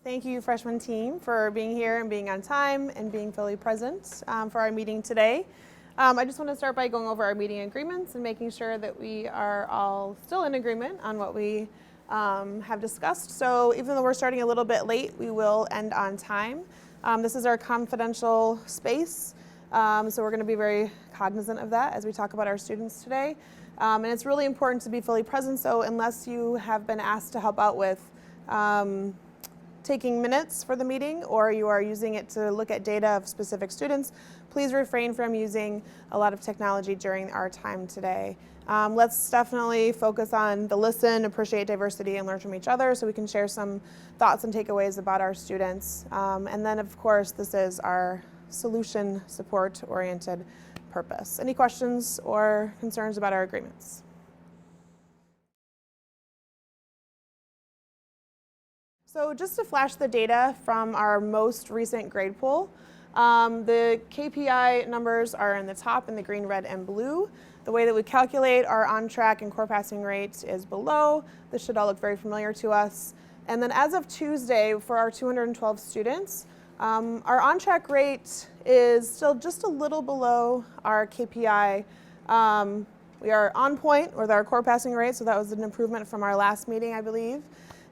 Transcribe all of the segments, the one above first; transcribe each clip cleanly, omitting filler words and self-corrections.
Thank you, freshman team, for being here and being on time and being fully present for our meeting today. I just want to start by going over our meeting agreements and making sure that we are all still in agreement on what we have discussed. So even though we're starting a little bit late, we will end on time. This is our confidential space, so we're going to be very cognizant of that as we talk about our students today. And it's really important to be fully present, so unless you have been asked to help out with taking minutes for the meeting or you are using it to look at data of specific students, please refrain from using a lot of technology during our time today. Let's definitely focus on the listen, appreciate diversity, and learn from each other so we can share some thoughts and takeaways about our students. And then, of course, this is our solution support-oriented purpose. Any questions or concerns about our agreements? So just to flash the data from our most recent grade poll, the KPI numbers are in the top in the green, red, and blue. The way that we calculate our on-track and core passing rate is below. This should all look very familiar to us. And then as of Tuesday, for our 212 students, our on-track rate is still just a little below our KPI. We are on point with our core passing rate, so that was an improvement from our last meeting, I believe.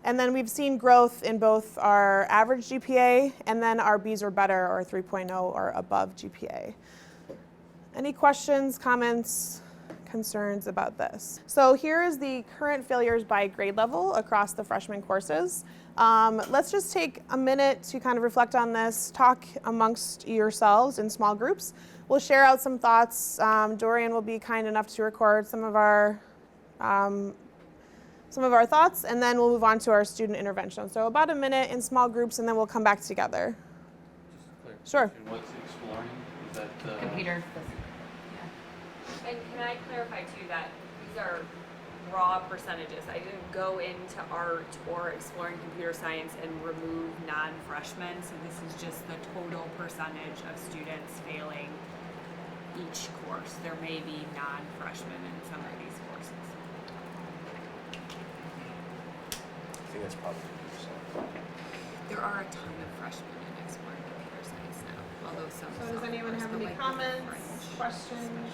And then we've seen growth in both our average GPA and then our B's or better or 3.0 or above GPA. Any questions, comments, concerns about this? So here is the current failures by grade level across the freshman courses. Let's just take a minute to kind of reflect on this, talk amongst yourselves in small groups. We'll share out some thoughts. Dorian will be kind enough to record some of our thoughts, and then we'll move on to our student intervention. So about a minute in small groups, and then we'll come back together. Just Sure. What's exploring? Is that Computer. Yeah. And can I clarify too that these are raw percentages? I didn't go into art or exploring computer science and remove non-freshmen. So this is just the total percentage of students failing each course. There may be non-freshmen in some of these courses. I think that's probably 2%. There are a ton of freshmen in exploring computer science now, although some. So does anyone have any comments, questions?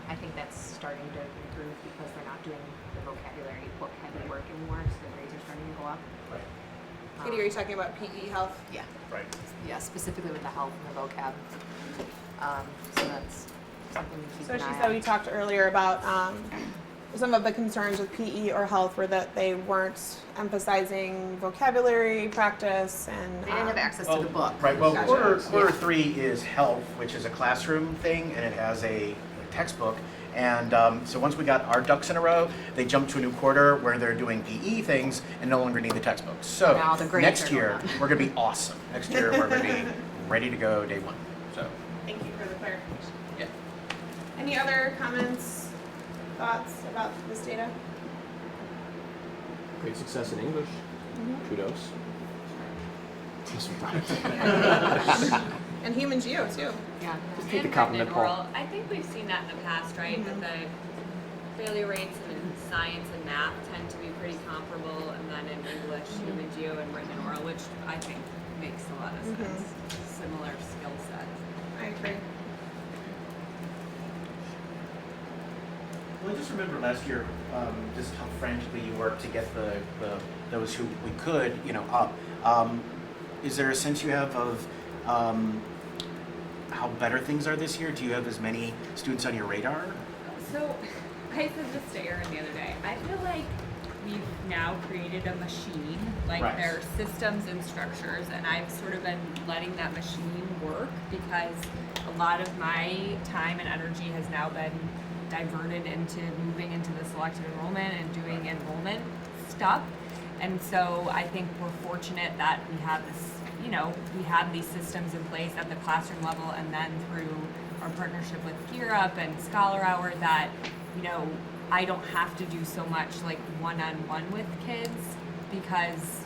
I think that's starting to improve because they're not doing the vocabulary book heavy work anymore, so the grades are starting to go up. Right. Katie, are you talking about PE health? Yeah. Right. Yeah, specifically with the health and the vocab. So that's something to keep So an she eye said on. we talked earlier about some of the concerns with PE or health were that they weren't emphasizing vocabulary practice and They didn't have access to the book. Right. Well, Gotcha. quarter 3 is health, which is a classroom thing, and it has a textbook. And so once we got our ducks in a row, they jumped to a new quarter where they're doing PE things and no longer need the textbooks. So Now the grades next are year, going up. we're going to be awesome. Next year, we're going to be ready to go day 1. So, Thank you for the clarification. yeah. Any other comments, thoughts about this data? Great success in English. Kudos. And human geo too. Yeah. Just take the And compliment, written Paul. oral. I think we've seen that in the past, right? That the failure rates in science and math tend to be pretty comparable, and then in English, human geo, and written and oral, which I think makes a lot of sense. Similar skill set. I agree. Well, I just remember last year, just how frantically you worked to get those who we could, up. Is there a sense you have of how better things are this year? Do you have as many students on your radar? So, I said this to Erin the other day. I feel like we've now created a machine. Like Right. there are systems and structures, and I've sort of been letting that machine work because a lot of my time and energy has now been diverted into moving into the selective enrollment and doing enrollment stuff. And so I think we're fortunate that we have this, we have these systems in place at the classroom level and then through our partnership with Gear Up and Scholar Hour that, I don't have to do so much like one-on-one with kids because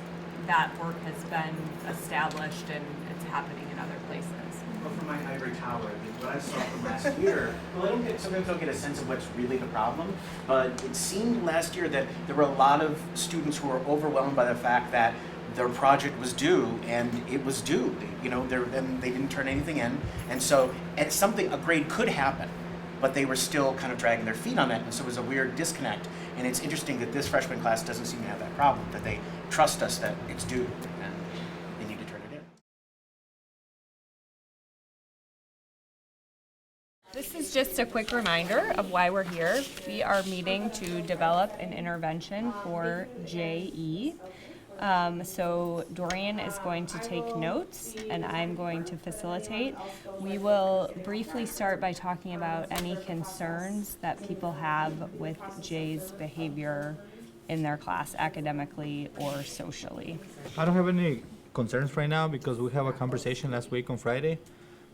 that work has been established and it's happening in other places. Well, from my ivory tower, what I saw from last year, well, sometimes I don't get a sense of what's really the problem, but it seemed last year that there were a lot of students who were overwhelmed by the fact that their project was due, and it was due, and they didn't turn anything in, and so a grade could happen, but they were still kind of dragging their feet on it, and so it was a weird disconnect. And it's interesting that this freshman class doesn't seem to have that problem, that they trust us that it's due, and they need to turn it in. This is just a quick reminder of why we're here. We are meeting to develop an intervention for JE. So Dorian is going to take notes and I'm going to facilitate. We will briefly start by talking about any concerns that people have with Jay's behavior in their class, academically or socially. I don't have any concerns right now because we have a conversation last week on Friday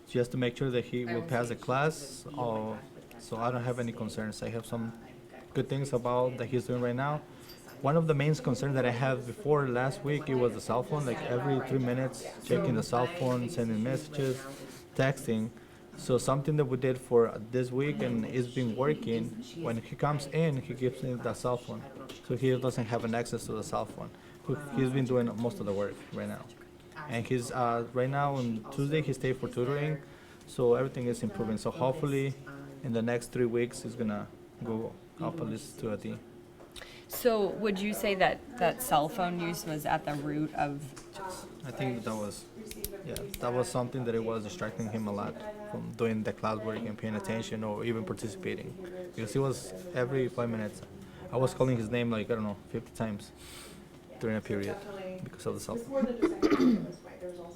just to make sure that he will pass the class. So I don't have any concerns. I have some good things about that he's doing right now. One of the main concerns that I had before last week, it was the cell phone, like every 3 minutes checking the cell phone, sending messages, texting. So something that we did for this week and it's been working, when he comes in, he gives me the cell phone. So he doesn't have an access to the cell phone. He's been doing most of the work right now. And he's right now on Tuesday, he stayed for tutoring. So everything is improving. So hopefully in the next 3 weeks, he's gonna go up at least to a D. So would you say that cell phone use was at the root of? I think that was something that it was distracting him a lot from doing the classwork and paying attention or even participating. Because he was every 5 minutes, I was calling his name like, I don't know, 50 times during a period because of the cell phone.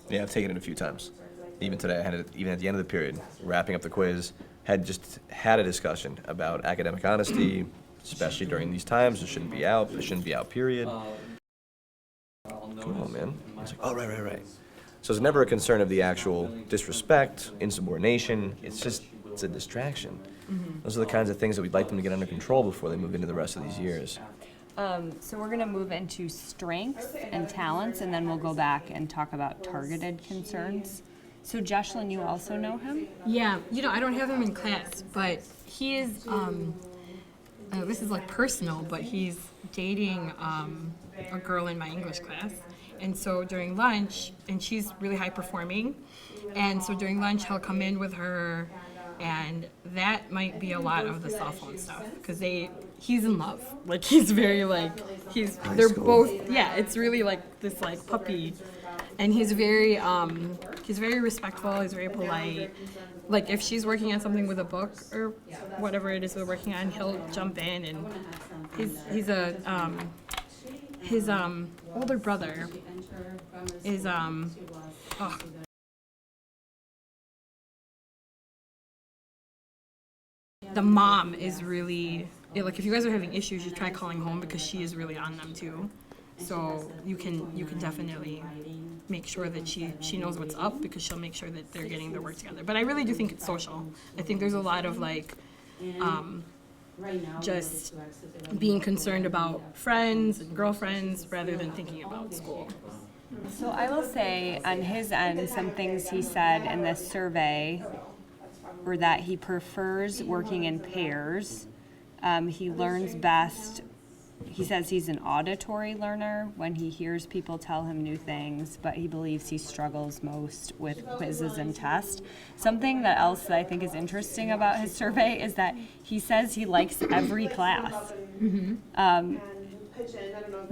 Yeah, I've taken it a few times. Even today, I had it, even at the end of the period, wrapping up the quiz, had a discussion about academic honesty, especially during these times. It shouldn't be out, period. Come on, man. I was like, oh, right. So it's never a concern of the actual disrespect, insubordination. It's a distraction. Mm-hmm. Those are the kinds of things that we'd like them to get under control before they move into the rest of these years. So we're going to move into strengths and talents, and then we'll go back and talk about targeted concerns. So Jeshlyn, you also know him? Yeah, I don't have him in class, but he is, this is like personal, but he's dating a girl in my English class. And so during lunch, and she's really high performing, and so during lunch he'll come in with her, and that might be a lot of the cell phone stuff, because he's in love. Like, he's very they're both, yeah, it's really like this puppy. And he's very respectful, he's very polite. Like, if she's working on something with a book or whatever it is we're working on, he'll jump in, and his older brother is the mom is really, like, if you guys are having issues, you try calling home because she is really on them too. So you can definitely make sure that she knows what's up, because she'll make sure that they're getting their work together. But I really do think it's social. I think there's a lot of just being concerned about friends and girlfriends rather than thinking about school. So I will say on his end, some things he said in this survey were that he prefers working in pairs. He learns best. He says he's an auditory learner when he hears people tell him new things, but he believes he struggles most with quizzes and tests. Something else that I think is interesting about his survey is that he says he likes every class. Mm-hmm.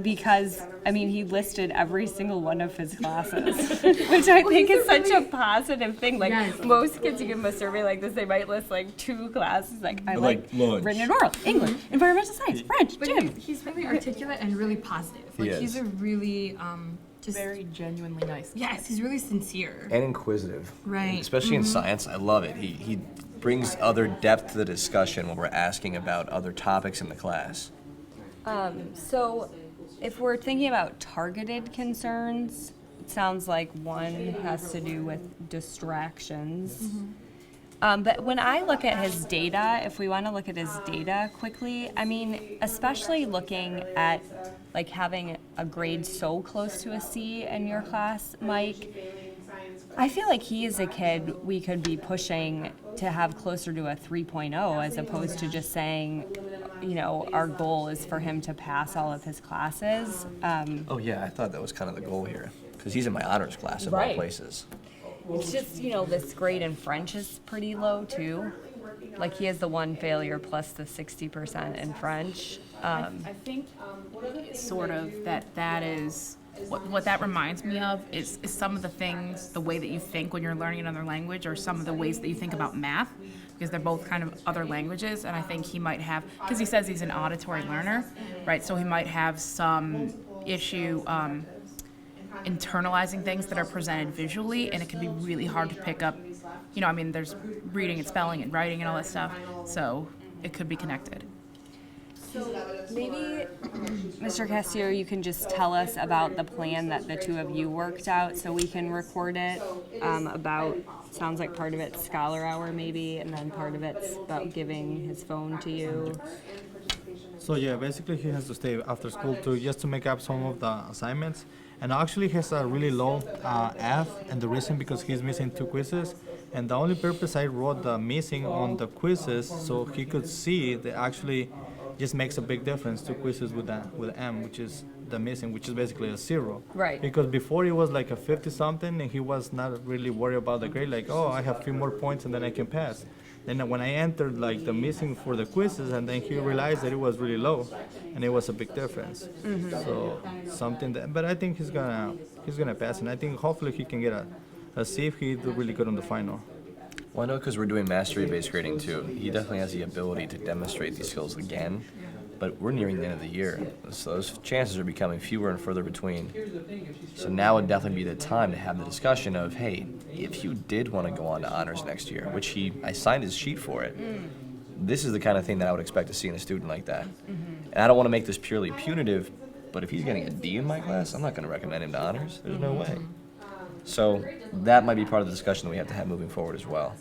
Because, he listed every single one of his classes, which I think is such a positive thing. Like, yes. Most kids, you give them a survey like this, they might list 2 classes. I like written and oral, English, environmental science, French, gym. He's really articulate and really positive. He's a really just very genuinely nice. Yes, he's really sincere and inquisitive. Right. Especially in science, I love it. He brings other depth to the discussion when we're asking about other topics in the class. So if we're thinking about targeted concerns, it sounds like one has to do with distractions. Mm-hmm. But when I look at his data, if we want to look at his data quickly, especially looking at having a grade so close to a C in your class, Mike, I feel like he is a kid we could be pushing to have closer to a 3.0 as opposed to just saying, you know, our goal is for him to pass all of his classes. Oh yeah, I thought that was kind of the goal here, because he's in my honors class of all Right. places. It's just, you know, this grade in French is pretty low too. Like he has the one failure plus the 60% in French. I think sort of that is what that reminds me of is some of the things, the way that you think when you're learning another language, or some of the ways that you think about math, because they're both kind of other languages. And I think he might have, because he says he's an auditory learner, right? So he might have some issue internalizing things that are presented visually, and it can be really hard to pick up. You know, I mean, there's reading and spelling and writing and all that stuff, so it could be connected. Maybe, Mr. Castillo, you can just tell us about the plan that the two of you worked out so we can record it about, sounds like part of it's Scholar Hour maybe, and then part of it's about giving his phone to you. So yeah, basically he has to stay after school just to make up some of the assignments. And actually he has a really low F, and the reason because he's missing 2 quizzes. And the only purpose I wrote the missing on the quizzes so he could see that actually just makes a big difference. 2 quizzes with M, which is the missing, which is basically a 0. Right. Because before he was like a 50 something, and he was not really worried about the grade. Like, oh, I have 3 more points and then I can pass. Then when I entered like the missing for the quizzes, and then he realized that it was really low, and it was a big difference. So something that, but I think he's gonna pass, and I think hopefully he can get a C if he do really good on the final. Well, I know because we're doing mastery-based grading too. He definitely has the ability to demonstrate these skills again, but we're nearing the end of the year, so those chances are becoming fewer and further between. So now would definitely be the time to have the discussion of, hey, if you did want to go on to honors next year, which I signed his sheet for it, this is the kind of thing that I would expect to see in a student like that. And I don't want to make this purely punitive, but if he's getting a D in my class, I'm not going to recommend him to honors. There's no way. So that might be part of the discussion that we have to have moving forward as well.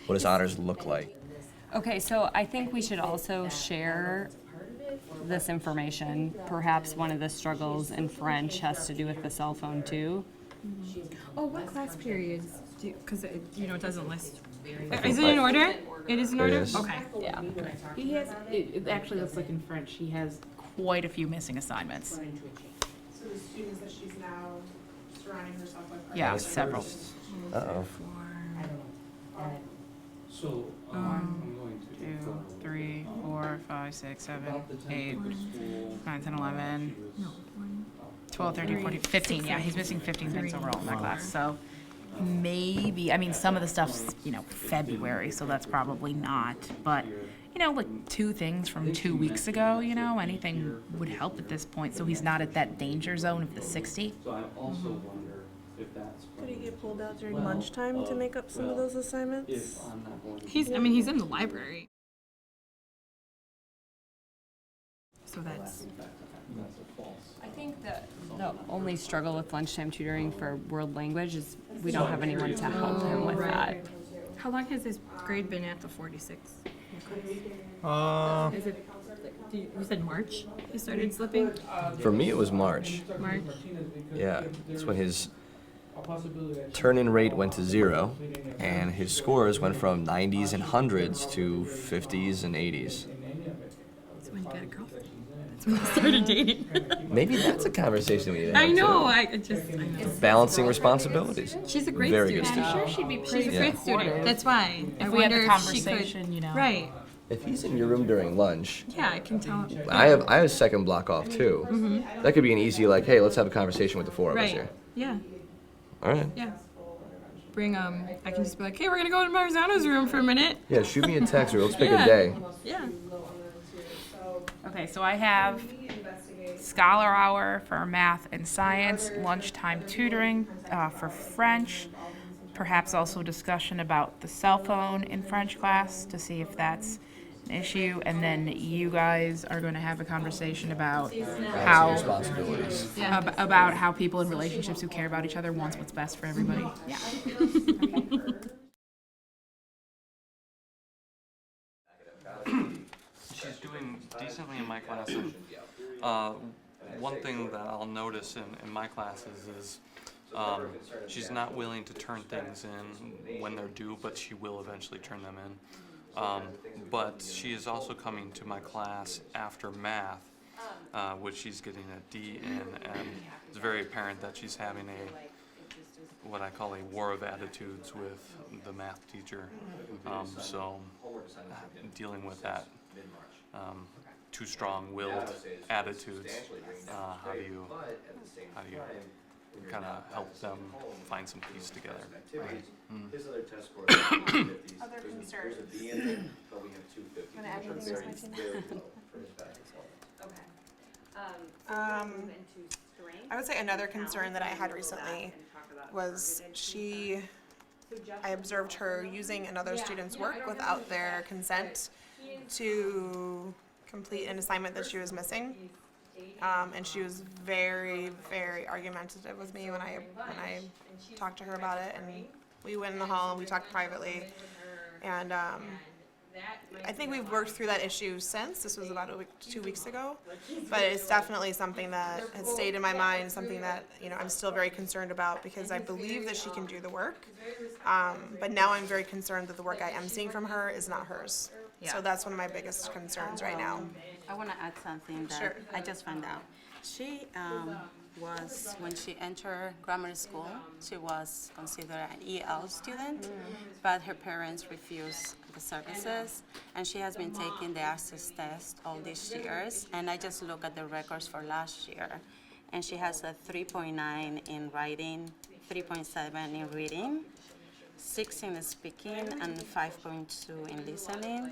What does honors look like? Okay, so I think we should also share this information. Perhaps one of the struggles in French has to do with the cell phone too. Oh, what class periods? Because you know it doesn't list. Is it in order? It is in It order. is. Okay. Yeah. He has, it actually looks like in French, he has quite a few missing assignments. So the students that she's now surrounding herself with. Yeah, several. Uh-oh. So, I'm going to. 2, 3, 4, 5, 6, 7, 8, 9, 10, 11, 12, 13, 14, 15. Yeah, he's missing 15 things overall in that class. So maybe, I mean, some of the stuff's, you know, February, so that's probably not. But, you know, like 2 things from 2 weeks ago, you know, anything would help at this point. So he's not at that danger zone of the 60. So I also wonder if that's. Could he get pulled out during lunchtime to make up some of those assignments? If I'm not going to. He's in the library. So that's. I think that the only struggle with lunchtime tutoring for world language is we don't have anyone to help him with that. How long has his grade been at the 46? Uh, Is it? You said March. He started slipping. For me, it was March. March. Yeah, it's when his turn-in rate went to 0, and his scores went from 90s and 100s to 50s and 80s. That's when you got a girlfriend. That's when I started dating. Maybe that's a conversation we need to have. I know. too. I know. Balancing responsibilities. She's a great Very student. good student. I'm sure she'd be. She's a Yeah. great student. That's why. I we had the wonder if she could. conversation, you know. Right. If he's in your room during lunch, Yeah, I can tell. I have a second block off too. That could be an easy like, hey, let's have a conversation with the 4 of us Right. here. Yeah. All right. Yeah. Bring I can just be like, hey, we're gonna go to Marzano's room for a minute. Yeah, shoot me a text or let's pick Yeah. a day. Yeah. Okay, so I have Scholar Hour for math and science, lunchtime tutoring for French, perhaps also discussion about the cell phone in French class to see if that's an issue, and then you guys are going to have a conversation about how Responsibilities. about how people in relationships who care about each other wants what's best for everybody. Yeah. She's doing decently in my classes. One thing that I'll notice in my classes is She's not willing to turn things in when they're due, but she will eventually turn them in. But she is also coming to my class after math, which she's getting a D in, and it's very apparent that she's having what I call a war of attitudes with the math teacher. So dealing with that too strong-willed attitudes, how do you kind of help them find some peace together? His other test scores are 50s. Other There's concerns? a B in there, but we have 250s. Wanna add which anything are else, very, very low for his basketball. I would say another concern that I had recently was I observed her using another student's work without their consent to complete an assignment that she was missing. And she was very, very argumentative with me when I talked to her about it, and we went in the hall and we talked privately. And I think we've worked through that issue since. This was about 2 weeks ago, but it's definitely something that has stayed in my mind, something that I'm still very concerned about, because I believe that she can do the work. But now I'm very concerned that the work I am seeing from her is not hers. So that's one of my biggest concerns right now. I want to add something that Sure. I just found out. She was, when she entered grammar school, she was considered an EL student, but her parents refused the services, and she has been taking the access test all these years, and I just look at the records for last year, and she has a 3.9 in writing, 3.7 in reading, 6 in speaking, and 5.2 in listening.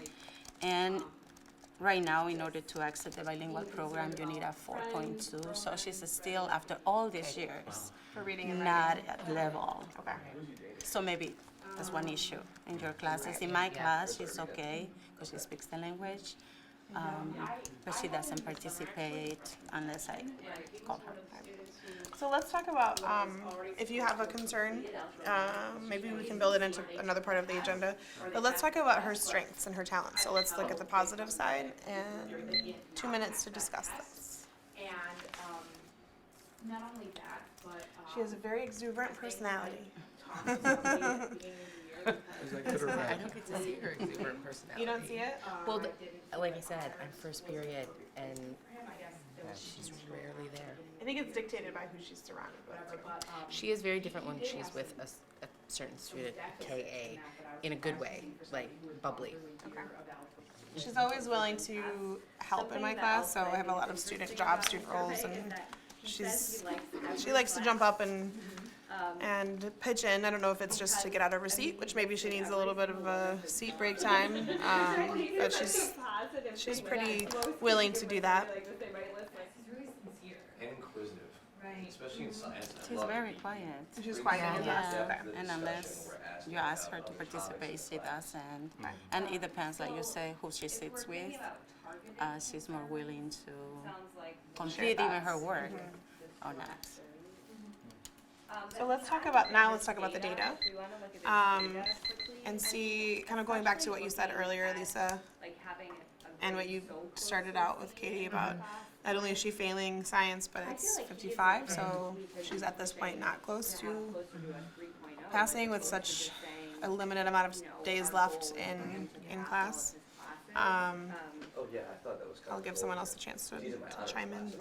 And right now, in order to access the bilingual program, you need a 4.2. So she's still, after all these years, For reading and not at level. Okay. So maybe that's one issue in your classes. In my class, she's okay because she speaks the language, but she doesn't participate unless I call her. So let's talk about, if you have a concern, maybe we can build it into another part of the agenda, but let's talk about her strengths and her talents. So let's look at the positive side, and 2 minutes to discuss this. And not only that, but She has a very exuberant personality. I don't get to see her exuberant personality. You don't see it? Well, like I said, I'm first period, and she's rarely there. I think it's dictated by who she's surrounded with. She is very different when she's with a certain student, KA, in a good way, like bubbly. She's always willing to help in my class, so I have a lot of student roles, and she likes to jump up and pitch in. I don't know if it's just to get out of her seat, which maybe she needs a little bit of a seat break time, but she's pretty willing to do that. And inquisitive. Right. Especially in science. She's very quiet. She's quiet in class. Yeah, Okay. and unless you ask her to participate, she doesn't. And it depends, like you say, who she sits with. She's more willing to complete even her work or not. So let's talk about the data, and see, kind of going back to what you said earlier, Lisa, and what you started out with, Katie, about not only is she failing science, but it's 55, so she's at this point not close to passing with such a limited amount of days left in class. Oh, yeah, I thought that was kind of I'll give someone else a chance to chime in.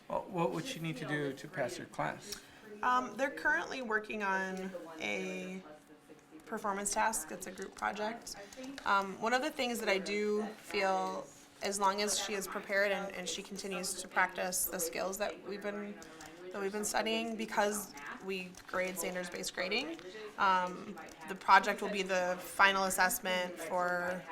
Well, what would she need to do to pass her class? They're currently working on a performance task. It's a group project. One of the things that I do feel, as long as she is prepared and she continues to practice the skills that we've been studying, because we grade standards-based grading, the project will be the final assessment for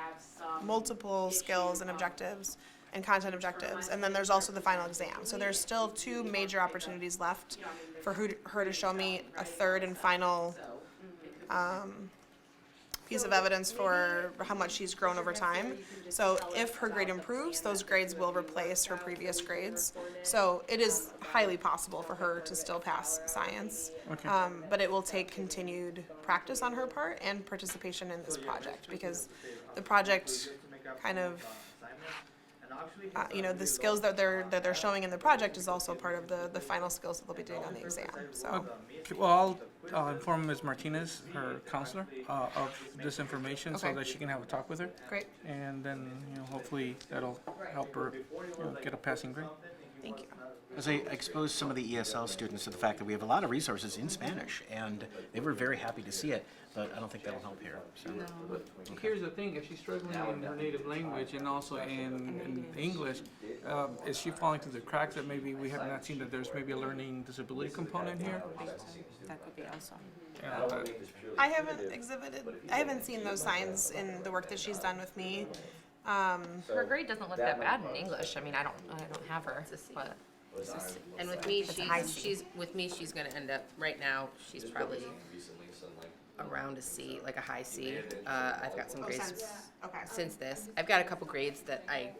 multiple skills and objectives and content objectives, and then there's also the final exam. So there's still 2 major opportunities left for her to show me a third and final piece of evidence for how much she's grown over time. So if her grade improves, those grades will replace her previous grades. So it is highly possible for her to still pass science, but it will take continued practice on her part and participation in this project, because the project kind of the skills that they're showing in the project is also part of the final skills that they'll be doing on the exam. So. Well, I'll inform Ms. Martinez, her counselor, of this information so Okay. that she can have a talk with her. Great. And then, hopefully that'll help her, get a passing grade. Thank you. As I exposed some of the ESL students to the fact that we have a lot of resources in Spanish, and they were very happy to see it, but I don't think that'll help here. So. But here's the thing, if she's struggling in her native language and also in English, is she falling through the cracks that maybe we have not seen that there's maybe a learning disability component here? That could be also. I haven't seen those signs in the work that she's done with me. Her grade doesn't look that bad in English. I mean, I don't have her, but. And with me, she's gonna end up, right now, she's probably around a C, like a high C. I've got some grades since this. I've got a couple grades that I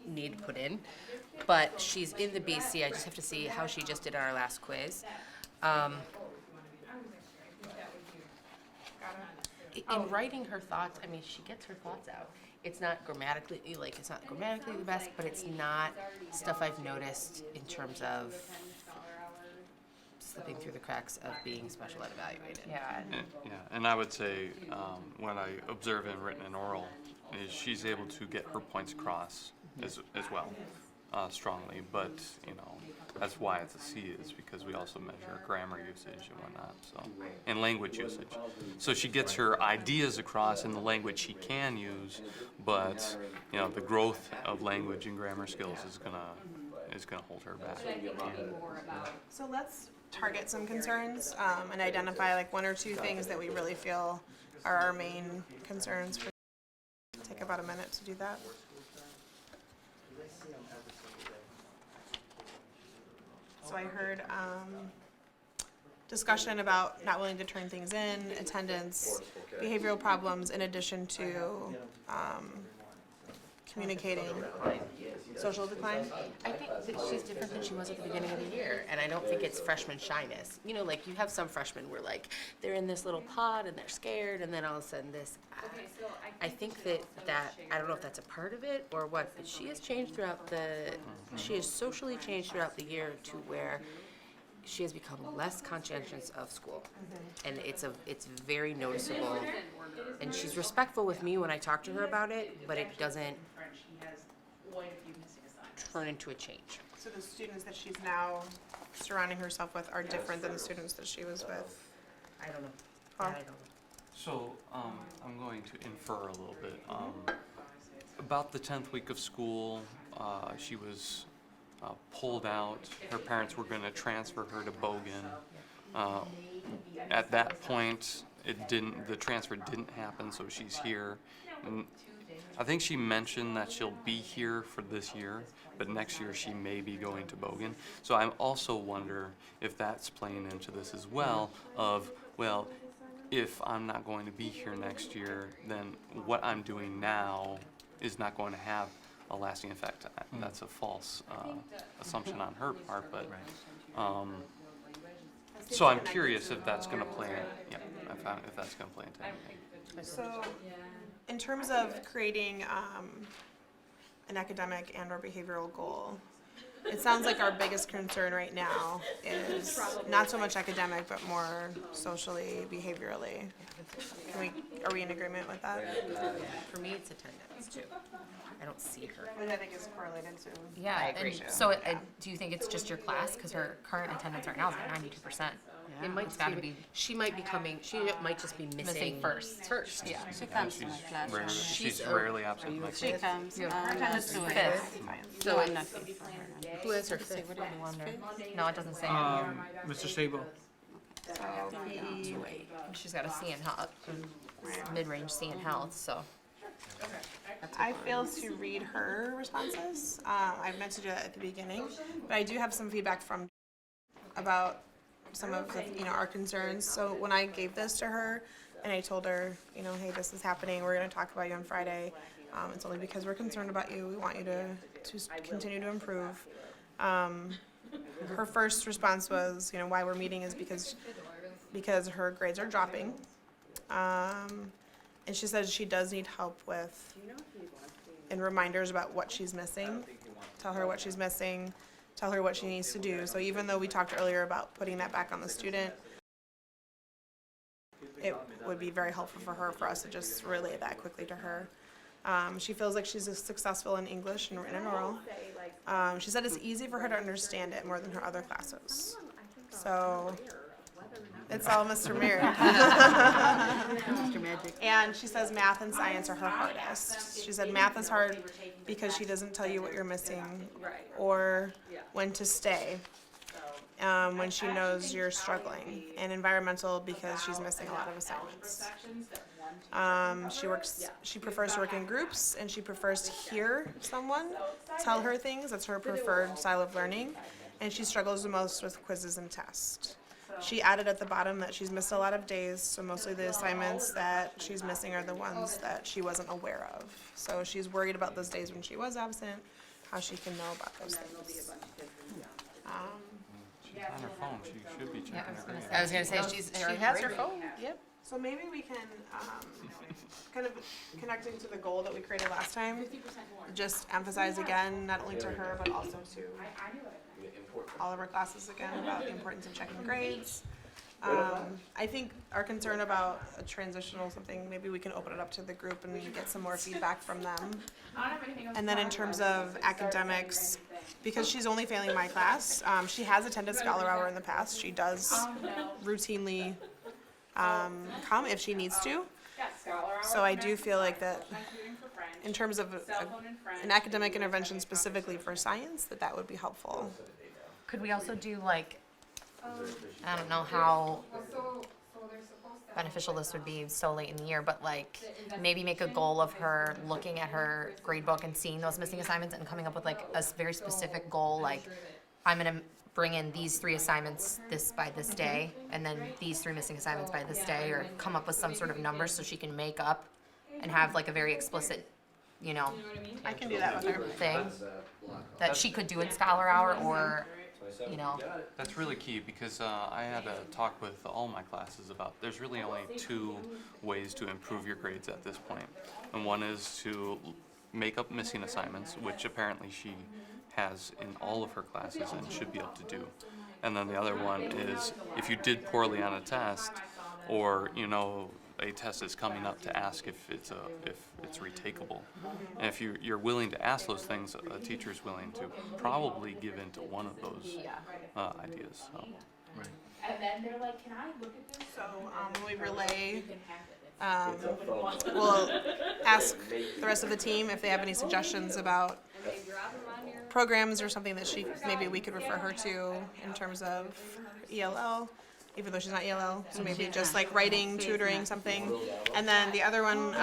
need to put in, but she's in the BC. I just have to see how she just did on our last quiz. In writing her thoughts, I mean, she gets her thoughts out. It's not grammatically the best, but it's not stuff I've noticed in terms of slipping through the cracks of being special ed evaluated. Yeah. And I would say, what I observe in written and oral is she's able to get her points across as well, strongly, but, that's why it's a C, is because we also measure grammar usage and whatnot, so, and language usage. So she gets her ideas across in the language she can use, but, the growth of language and grammar skills is gonna hold her back. So let's target some concerns and identify like one or two things that we really feel are our main concerns. Take about a minute to do that. So I heard discussion about not willing to turn things in, attendance, behavioral problems, in addition to communicating, social decline. I think that she's different than she was at the beginning of the year, and I don't think it's freshman shyness. Like you have some freshmen where like they're in this little pod and they're scared, and then all of a sudden this. I think that I don't know if that's a part of it or what, but she has changed she has socially changed throughout the year to where she has become less conscientious of school, and it's very noticeable. And she's respectful with me when I talk to her about it, but it doesn't turn into a change. So the students that she's now surrounding herself with are different than the students that she was with. I don't know. Huh? I don't know. So, I'm going to infer a little bit. About the 10th week of school, she was pulled out. Her parents were going to transfer her to Bogan. At that point, the transfer didn't happen, so she's here. And I think she mentioned that she'll be here for this year, but next year she may be going to Bogan. So I also wonder if that's playing into this as well of, well, if I'm not going to be here next year, then what I'm doing now is not going to have a lasting effect. That's a false assumption on her part, but so I'm curious if that's going to play in, if that's going to play into anything. So, in terms of creating an academic and/or behavioral goal, it sounds like our biggest concern right now is not so much academic, but more socially, behaviorally. Are we in agreement with that? For me, it's attendance too. I don't see her. Which I think is correlated to. Yeah, I agree. and so do you think it's just your class? Because her current attendance right now is like 92%. It might It's gotta be She might just be missing first. Yeah. She comes to my class. She's rarely absent in my She class. comes. Attendance to fifth. So I'm not good for her. Who has her fifth? I wonder. No, it doesn't say. Mr. Sabo. She's got a C in health, mid-range C in health, so. I failed to read her responses. I meant to do that at the beginning, but I do have some feedback from about some of the, our concerns. So when I gave this to her and I told her, hey, this is happening, we're going to talk about you on Friday. It's only because we're concerned about you. We want you to continue to improve. Her first response was, why we're meeting is because her grades are dropping. And she says she does need help with and reminders about what she's missing. Tell her what she's missing, tell her what she needs to do. So even though we talked earlier about putting that back on the student, it would be very helpful for us to just relay that quickly to her. She feels like she's successful in English and written and oral. She said it's easy for her to understand it more than her other classes. So it's all Mr. Mirror. Mr. Magic. And she says math and science are her hardest. She said math is hard because she doesn't tell you what you're missing or when to stay when she knows you're struggling. And environmental because she's missing a lot of assignments. She prefers to work in groups, and she prefers to hear someone tell her things. That's her preferred style of learning. And she struggles the most with quizzes and tests. She added at the bottom that she's missed a lot of days, so mostly the assignments that she's missing are the ones that she wasn't aware of. So she's worried about those days when she was absent, how she can know about those things. She's on her phone, she should be checking her grades. I was gonna say, she has her phone, yep. So maybe we can, kind of connecting to the goal that we created last time, just emphasize again, not only to her, but also to all of our classes again about the importance of checking grades. I think our concern about a transitional something, maybe we can open it up to the group and get some more feedback from them. And then in terms of academics, because she's only failing my class, she has attended Scholar Hour in the past. She does routinely come if she needs to. So I do feel like that in terms of an academic intervention specifically for science, that would be helpful. Could we also do like, I don't know how beneficial this would be so late in the year, but like maybe make a goal of her looking at her grade book and seeing those missing assignments and coming up with like a very specific goal, like I'm gonna bring in these 3 assignments by this day, and then these 3 missing assignments by this day, or come up with some sort of number so she can make up and have like a very explicit, I can do that with her. thing that she could do in Scholar Hour, or That's really key because I had a talk with all my classes about there's really only 2 ways to improve your grades at this point. And one is to make up missing assignments, which apparently she has in all of her classes and should be able to do. And then the other one is if you did poorly on a test, or a test is coming up to ask if it's retakeable. And if you're willing to ask those things, a teacher's willing to probably give in to one of those ideas. So. And then they're like, can I look at this? So when we relay, we'll ask the rest of the team if they have any suggestions about programs or something that maybe we could refer her to in terms of ELL, even though she's not ELL. So maybe just like writing, tutoring, something. And then the other one,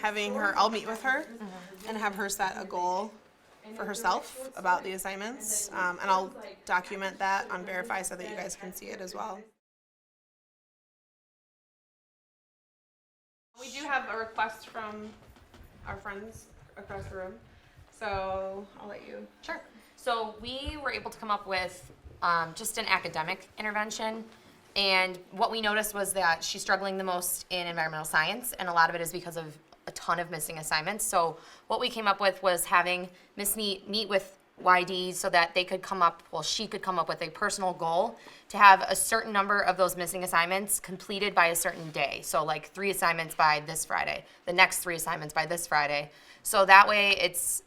having her, I'll meet with her and have her set a goal for herself about the assignments. And I'll document that on Verify so that you guys can see it as well. We do have a request from our friends across the room. So I'll let you. Sure. So we were able to come up with just an academic intervention, and what we noticed was that she's struggling the most in environmental science, and a lot of it is because of a ton of missing assignments. So what we came up with was having Miss Neat meet with YD so that she could come up with a personal goal to have a certain number of those missing assignments completed by a certain day. So like 3 assignments by this Friday, the next 3 assignments by this Friday. So that way it's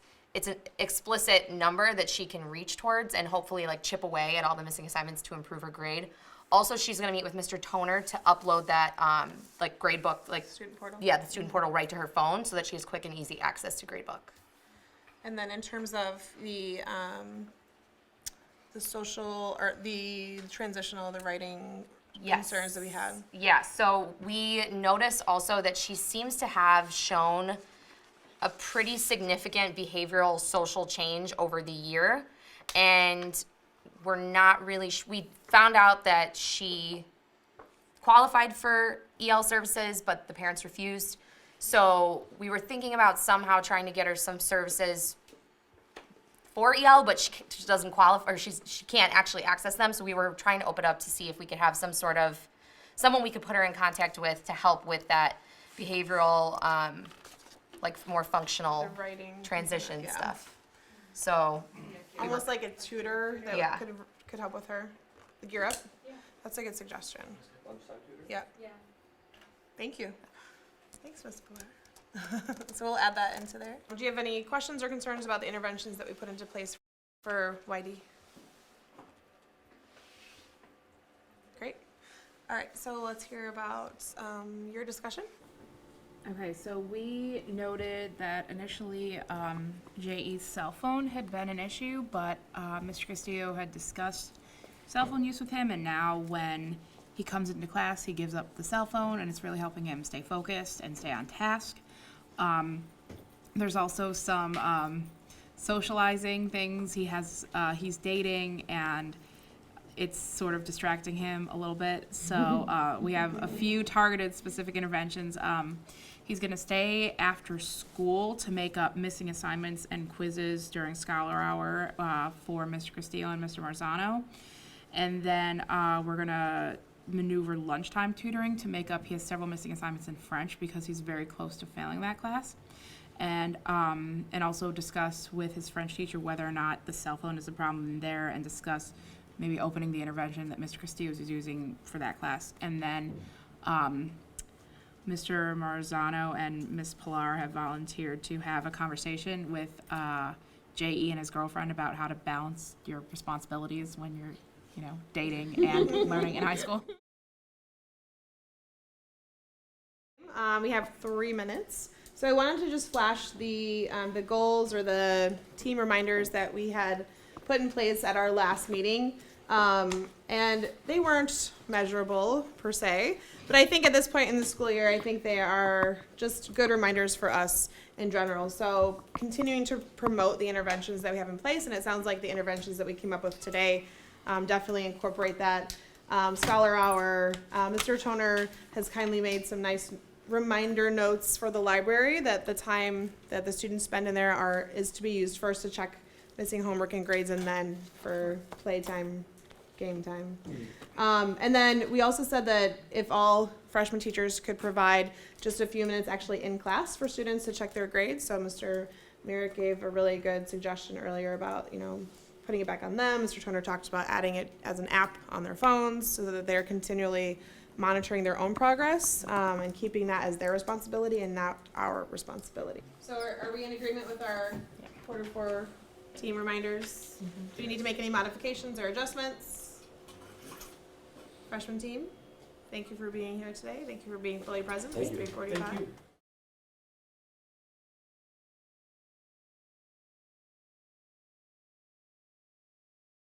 an explicit number that she can reach towards and hopefully like chip away at all the missing assignments to improve her grade. Also, she's going to meet with Mr. Toner to upload that like grade book, like Student portal? Yeah, the student portal right to her phone so that she has quick and easy access to grade book. And then in terms of the social or the transitional, the writing concerns that we had. Yeah, so we noticed also that she seems to have shown a pretty significant behavioral social change over the year, and we're not really, we found out that she qualified for EL services, but the parents refused. So we were thinking about somehow trying to get her some services for EL, but she doesn't qualify, or she can't actually access them. So we were trying to open up to see if we could have someone we could put her in contact with to help with that behavioral like more functional The writing. transition Yeah. stuff. So, Almost like a tutor that Yeah. could help with her. Like Europe? That's a good suggestion. Yeah. Thank you. Thanks, Ms. Pilar. So we'll add that into there. Do you have any questions or concerns about the interventions that we put into place for Whitey? Great. All right, so let's hear about your discussion. Okay, so we noted that initially JE's cell phone had been an issue, but Mr. Castillo had discussed cell phone use with him, and now when he comes into class, he gives up the cell phone, and it's really helping him stay focused and stay on task. There's also some socializing things he's dating, and it's sort of distracting him a little bit. So we have a few targeted specific interventions. He's going to stay after school to make up missing assignments and quizzes during Scholar Hour for Mr. Castillo and Mr. Marzano. And then we're going to maneuver lunchtime tutoring to make up. He has several missing assignments in French because he's very close to failing that class. And also discuss with his French teacher whether or not the cell phone is a problem there, and discuss maybe opening the intervention that Mr. Castillo is using for that class. And then Mr. Marzano and Ms. Pilar have volunteered to have a conversation with JE and his girlfriend about how to balance your responsibilities when you're, dating and learning in high school. We have 3 minutes. So I wanted to just flash the goals or the team reminders that we had put in place at our last meeting. And they weren't measurable per se, but I think at this point in the school year, I think they are just good reminders for us in general. So continuing to promote the interventions that we have in place, and it sounds like the interventions that we came up with today definitely incorporate that. Scholar Hour, Mr. Toner has kindly made some nice reminder notes for the library that the time that the students spend in there is to be used first to check missing homework and grades, and then for playtime, game time. And then we also said that if all freshman teachers could provide just a few minutes actually in class for students to check their grades. So Mr. Merrick gave a really good suggestion earlier about, putting it back on them. Mr. Toner talked about adding it as an app on their phones so that they're continually monitoring their own progress and keeping that as their responsibility and not our responsibility. So are we in agreement with our quarter 4 team reminders? Do we need to make any modifications or adjustments? Freshman team, thank you for being here today. Thank you for being fully present. It's 3:45.